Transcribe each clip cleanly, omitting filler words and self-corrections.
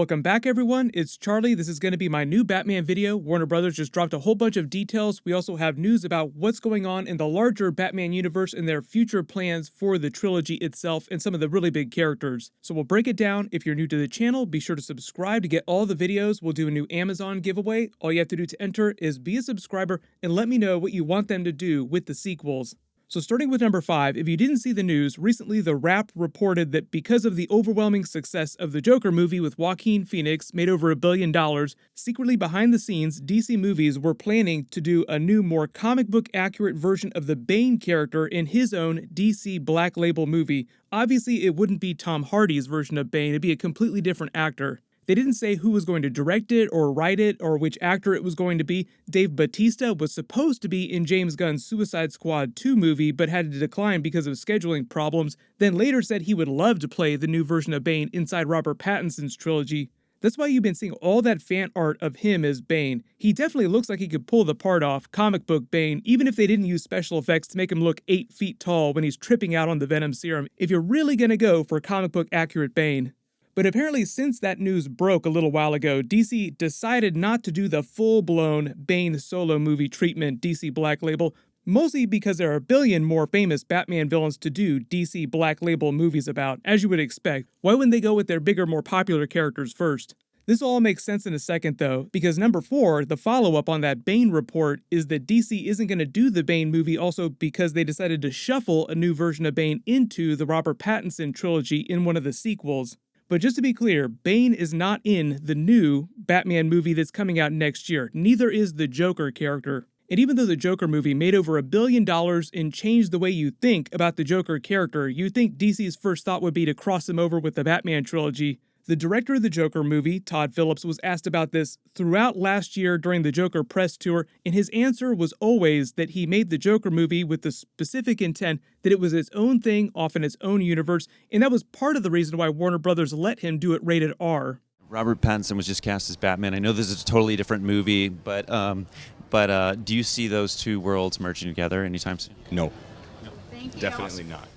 Welcome back, everyone. It's Charlie. This is going to be my new Batman video. Warner Brothers just dropped a whole bunch of details. We also have news about what's going on in the larger Batman universe and their future plans for the trilogy itself and some of the really big characters. So we'll break it down. If you're new to the channel, be sure to subscribe to get all the videos. We'll do a new Amazon giveaway. All you have to do to enter is be a subscriber and let me know what you want them to do with the sequels. So starting with number 5, if you didn't see the news, recently The Wrap reported that because of the overwhelming success of the Joker movie with Joaquin Phoenix, made over $1 billion, secretly behind the scenes, DC Movies were planning to do a new, more comic book accurate version of the Bane character in his own DC Black Label movie. Obviously, it wouldn't be Tom Hardy's version of Bane, it'd be a completely different actor. They didn't say who was going to direct it or write it or which actor it was going to be. Dave Bautista was supposed to be in James Gunn's Suicide Squad 2 movie but had to decline because of scheduling problems, then later said he would love to play the new version of Bane inside Robert Pattinson's trilogy. That's why you've been seeing all that fan art of him as Bane. He definitely looks like he could pull the part off, comic book Bane, even if they didn't use special effects to make him look 8 feet tall when he's tripping out on the Venom serum, if you're really gonna go for comic book accurate Bane. But apparently since that news broke a little while ago, DC decided not to do the full-blown Bane solo movie treatment DC Black Label, mostly because there are a billion more famous Batman villains to do DC Black Label movies about, as you would expect. Why wouldn't they go with their bigger, more popular characters first? This all makes sense in a second though, because number 4, the follow-up on that Bane report, is that DC isn't going to do the Bane movie also because they decided to shuffle a new version of Bane into the Robert Pattinson trilogy in one of the sequels. But just to be clear, Bane is not in the new Batman movie that's coming out next year. Neither is the Joker character. And even though the Joker movie made over $1 billion and changed the way you think about the Joker character, you'd think DC's first thought would be to cross him over with the Batman trilogy. The director of the Joker movie, Todd Phillips, was asked about this throughout last year during the Joker press tour, and his answer was always that he made the Joker movie with the specific intent that it was its own thing off in its own universe, and that was part of the reason why Warner Brothers let him do it rated R. Robert Pattinson was just cast as Batman. I know this is a totally different movie, but do you see those two worlds merging together anytime soon? No. Thank you. Definitely not.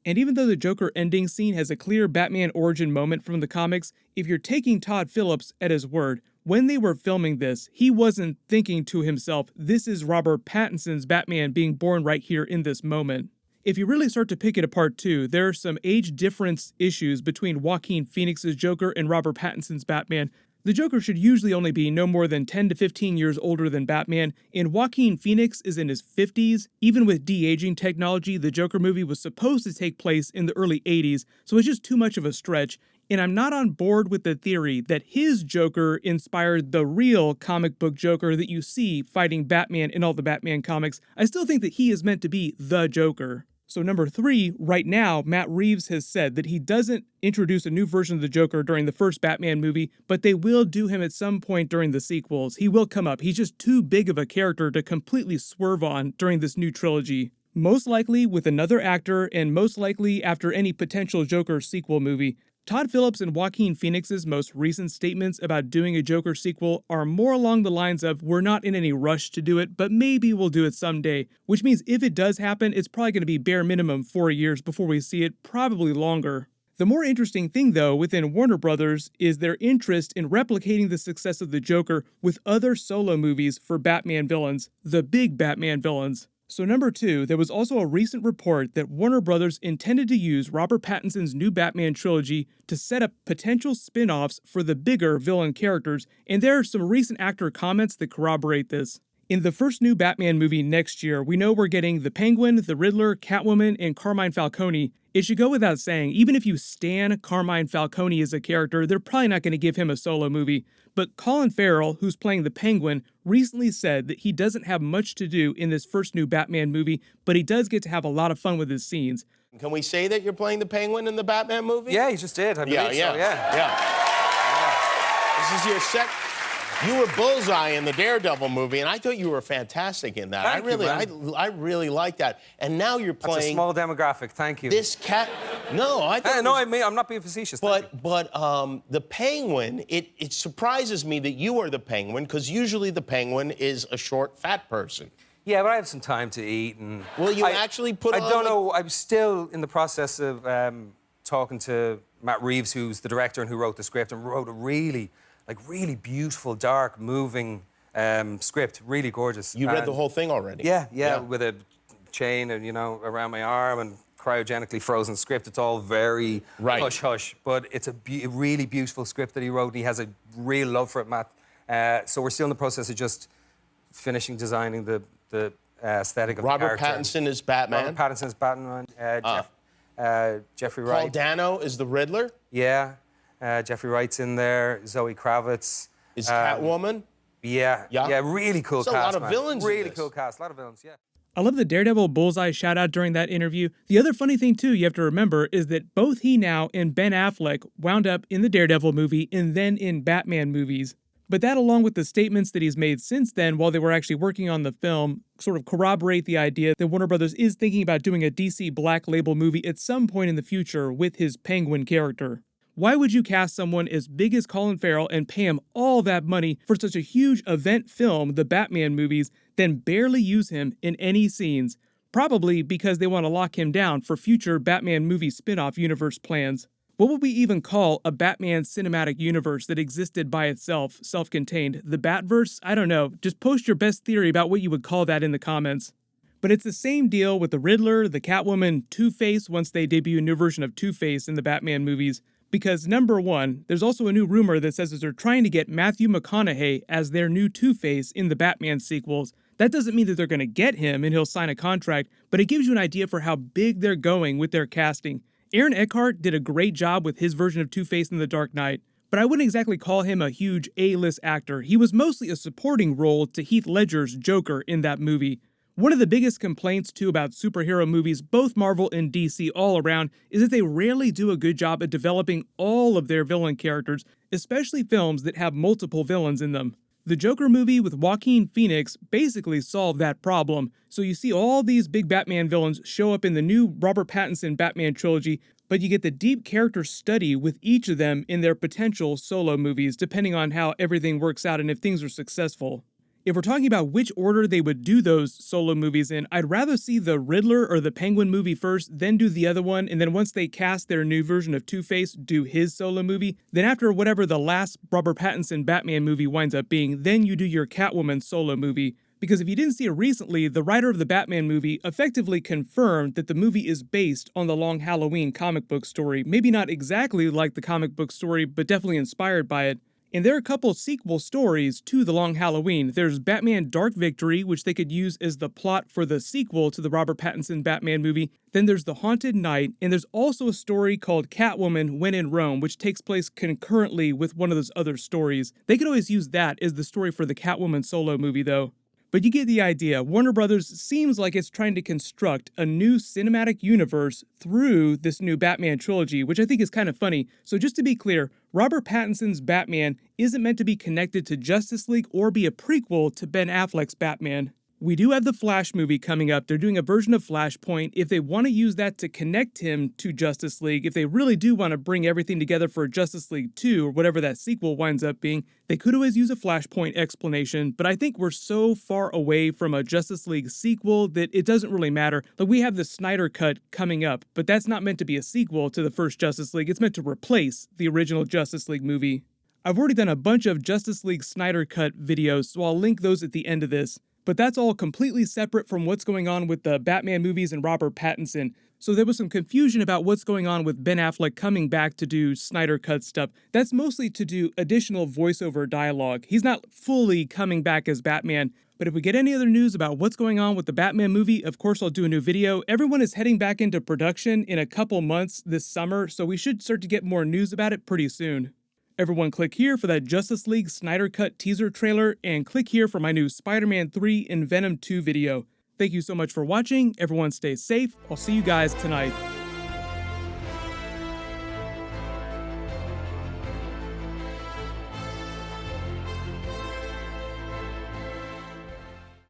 And even though the Joker ending scene has a clear Batman origin moment from the comics, if you're taking Todd Phillips at his word, when they were filming this, he wasn't thinking to himself, this is Robert Pattinson's Batman being born right here in this moment. If you really start to pick it apart too, there are some age difference issues between Joaquin Phoenix's Joker and Robert Pattinson's Batman. The Joker should usually only be no more than 10 to 15 years older than Batman, and Joaquin Phoenix is in his 50s. Even with de-aging technology, the Joker movie was supposed to take place in the early 80s, so it's just too much of a stretch. And I'm not on board with the theory that his Joker inspired the real comic book Joker that you see fighting Batman in all the Batman comics. I still think that he is meant to be the Joker. So number 3, right now, Matt Reeves has said that he doesn't introduce a new version of the Joker during the first Batman movie, but they will do him at some point during the sequels. He will come up. He's just too big of a character to completely swerve on during this new trilogy. Most likely with another actor, and most likely after any potential Joker sequel movie. Todd Phillips and Joaquin Phoenix's most recent statements about doing a Joker sequel are more along the lines of, we're not in any rush to do it, but maybe we'll do it someday. Which means if it does happen, it's probably going to be bare minimum 4 years before we see it, probably longer. The more interesting thing though within Warner Brothers is their interest in replicating the success of the Joker with other solo movies for Batman villains, the big Batman villains. So number 2, there was also a recent report that Warner Brothers intended to use Robert Pattinson's new Batman trilogy to set up potential spin-offs for the bigger villain characters, and there are some recent actor comments that corroborate this. In the first new Batman movie next year, we know we're getting the Penguin, the Riddler, Catwoman, and Carmine Falcone. It should go without saying, even if you stan Carmine Falcone as a character, they're probably not going to give him a solo movie. But Colin Farrell, who's playing the Penguin, recently said that he doesn't have much to do in this first new Batman movie, but he does get to have a lot of fun with his scenes. Can we say that you're playing the Penguin in the Batman movie? Yeah, he just did. I believe so, yeah. This is your second. You were Bullseye in the Daredevil movie, and I thought you were fantastic in that. Thank you, I really like that. And now you're playing. That's a small demographic. Thank you. This cat. No, I thought. I'm not being facetious. But the Penguin. It surprises me that you are the Penguin, because usually the Penguin is a short, fat person. Yeah, but I have some time to eat, and will you actually put on? I don't know. I'm still in the process of talking to Matt Reeves, who's the director and who wrote the script, and wrote a really beautiful, dark, moving script, really gorgeous. You read the whole thing already? Yeah, with a chain and around my arm and cryogenically frozen script. It's all very hush-hush, but it's a really beautiful script that he wrote, and he has a real love for it, Matt. So we're still in the process of just finishing designing the aesthetic of Robert the character. Pattinson is Batman? Robert Pattinson is Batman. Jeffrey Wright. Paul Dano is the Riddler? Yeah. Jeffrey Wright's in there. Zoe Kravitz. Is Catwoman? Yeah, really cool cast, a lot of man. villains in Really this. cool cast, a lot of villains, yeah. I love the Daredevil bullseye shout out during that interview. The other funny thing too you have to remember is that both he now and Ben Affleck wound up in the Daredevil movie and then in Batman movies. But that, along with the statements that he's made since then while they were actually working on the film, sort of corroborate the idea that Warner Brothers is thinking about doing a DC Black Label movie at some point in the future with his Penguin character. Why would you cast someone as big as Colin Farrell and pay him all that money for such a huge event film, the Batman movies, then barely use him in any scenes? Probably because they want to lock him down for future Batman movie spin-off universe plans. What would we even call a Batman cinematic universe that existed by itself, self-contained? The Batverse? I don't know. Just post your best theory about what you would call that in the comments. But it's the same deal with the Riddler, the Catwoman, Two-Face once they debut a new version of Two-Face in the Batman movies. Because number one, there's also a new rumor that says that they're trying to get Matthew McConaughey as their new Two-Face in the Batman sequels. That doesn't mean that they're going to get him and he'll sign a contract, but it gives you an idea for how big they're going with their casting. Aaron Eckhart did a great job with his version of Two-Face in The Dark Knight, but I wouldn't exactly call him a huge A-list actor. He was mostly a supporting role to Heath Ledger's Joker in that movie. One of the biggest complaints, too, about superhero movies, both Marvel and DC all around, is that they rarely do a good job at developing all of their villain characters, especially films that have multiple villains in them. The Joker movie with Joaquin Phoenix basically solved that problem, so you see all these big Batman villains show up in the new Robert Pattinson Batman trilogy, but you get the deep character study with each of them in their potential solo movies, depending on how everything works out and if things are successful. If we're talking about which order they would do those solo movies in, I'd rather see the Riddler or the Penguin movie first, then do the other one, and then once they cast their new version of Two-Face, do his solo movie. Then after whatever the last Robert Pattinson Batman movie winds up being, then you do your Catwoman solo movie. Because if you didn't see it recently, the writer of the Batman movie effectively confirmed that the movie is based on the Long Halloween comic book story. Maybe not exactly like the comic book story, but definitely inspired by it. And there are a couple sequel stories to The Long Halloween. There's Batman Dark Victory, which they could use as the plot for the sequel to the Robert Pattinson Batman movie. Then there's The Haunted Night, and there's also a story called Catwoman When in Rome, which takes place concurrently with one of those other stories. They could always use that as the story for the Catwoman solo movie, though. But you get the idea. Warner Brothers seems like it's trying to construct a new cinematic universe through this new Batman trilogy, which I think is kind of funny. So just to be clear, Robert Pattinson's Batman isn't meant to be connected to Justice League or be a prequel to Ben Affleck's Batman. We do have the Flash movie coming up. They're doing a version of Flashpoint. If they want to use that to connect him to Justice League, if they really do want to bring everything together for Justice League 2 or whatever that sequel winds up being, they could always use a Flashpoint explanation, but I think we're so far away from a Justice League sequel that it doesn't really matter. Like, we have the Snyder Cut coming up, but that's not meant to be a sequel to the first Justice League. It's meant to replace the original Justice League movie. I've already done a bunch of Justice League Snyder Cut videos, so I'll link those at the end of this. But that's all completely separate from what's going on with the Batman movies and Robert Pattinson. So there was some confusion about what's going on with Ben Affleck coming back to do Snyder Cut stuff. That's mostly to do additional voiceover dialogue. He's not fully coming back as Batman. But if we get any other news about what's going on with the Batman movie, of course I'll do a new video. Everyone is heading back into production in a couple months this summer, so we should start to get more news about it pretty soon. Everyone click here for that Justice League Snyder Cut teaser trailer, and click here for my new Spider-Man 3 and Venom 2 video. Thank you so much for watching. Everyone stay safe. I'll see you guys tonight.